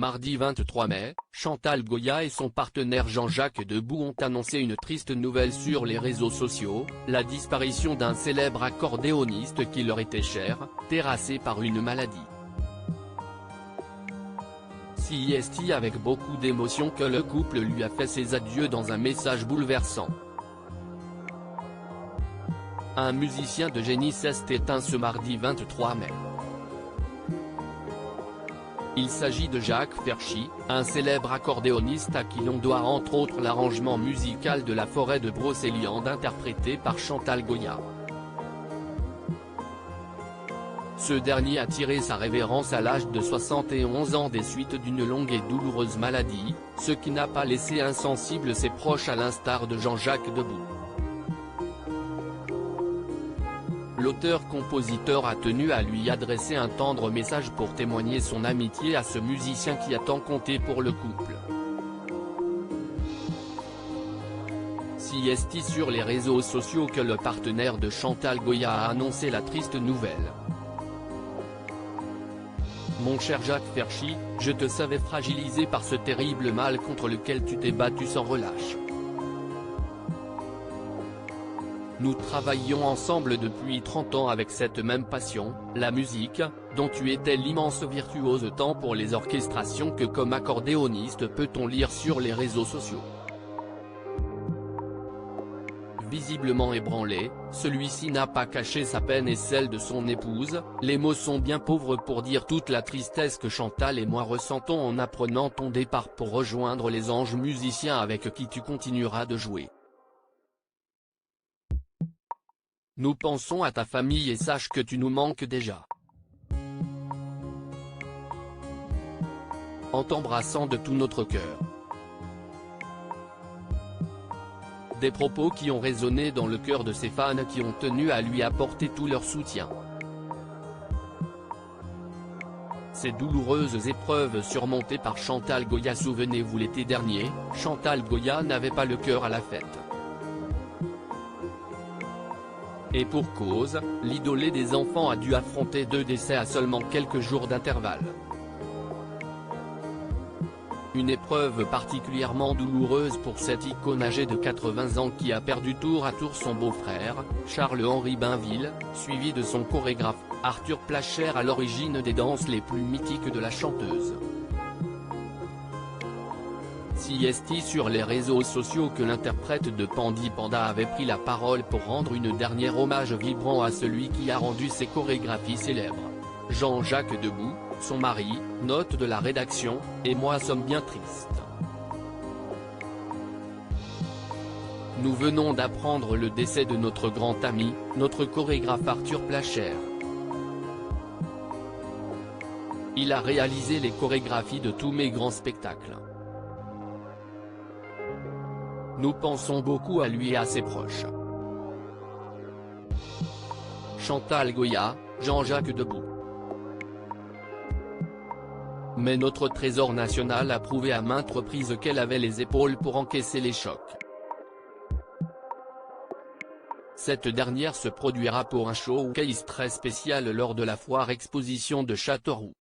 Mardi 23 mai, Chantal Goya et son partenaire Jean-Jacques Debout ont annoncé une triste nouvelle sur les réseaux sociaux, la disparition d'un célèbre accordéoniste qui leur était cher, terrassé par une maladie. C'est avec beaucoup d'émotion que le couple lui a fait ses adieux dans un message bouleversant. Un musicien de génie s'est éteint ce mardi 23 mai. Il s'agit de Jacques Ferchy, un célèbre accordéoniste à qui l'on doit entre autres l'arrangement musical de La Forêt de Brocéliande interprété par Chantal Goya. Ce dernier a tiré sa révérence à l'âge de 71 ans des suites d'une longue et douloureuse maladie, ce qui n'a pas laissé insensibles ses proches à l'instar de Jean-Jacques Debout. L'auteur-compositeur a tenu à lui adresser un tendre message pour témoigner son amitié à ce musicien qui a tant compté pour le couple. C'est sur les réseaux sociaux que le partenaire de Chantal Goya a annoncé la triste nouvelle. Mon cher Jacques Ferchy, je te savais fragilisé par ce terrible mal contre lequel tu t'es battu sans relâche. Nous travaillions ensemble depuis 30 ans avec cette même passion, la musique, dont tu étais l'immense virtuose tant pour les orchestrations que comme accordéoniste, peut-on lire sur les réseaux sociaux. Visiblement ébranlé, celui-ci n'a pas caché sa peine et celle de son épouse, les mots sont bien pauvres pour dire toute la tristesse que Chantal et moi ressentons en apprenant ton départ pour rejoindre les anges musiciens avec qui tu continueras de jouer. Nous pensons à ta famille et sache que tu nous manques déjà. En t'embrassant de tout notre cœur. Des propos qui ont résonné dans le cœur de ses fans qui ont tenu à lui apporter tout leur soutien. Ces douloureuses épreuves surmontées par Chantal Goya. Souvenez-vous, l'été dernier, Chantal Goya n'avait pas le cœur à la fête. Et pour cause, l'idolé des enfants a dû affronter 2 décès à seulement quelques jours d'intervalle. Une épreuve particulièrement douloureuse pour cette icône âgée de 80 ans qui a perdu tour à tour son beau-frère, Charles-Henri Bainville, suivi de son chorégraphe, Arthur Placher, à l'origine des danses les plus mythiques de la chanteuse. C'est sur les réseaux sociaux que l'interprète de Pandi Panda avait pris la parole pour rendre une dernière hommage vibrant à celui qui a rendu ses chorégraphies célèbres. Jean-Jacques Debout, son mari, note de la rédaction, et moi sommes bien tristes. Nous venons d'apprendre le décès de notre grand ami, notre chorégraphe Arthur Placher. Il a réalisé les chorégraphies de tous mes grands spectacles. Nous pensons beaucoup à lui et à ses proches. Chantal Goya, Jean-Jacques Debout. Mais notre trésor national a prouvé à maintes reprises qu'elle avait les épaules pour encaisser les chocs. Cette dernière se produira pour un showcase très spécial lors de la foire exposition de Châteauroux.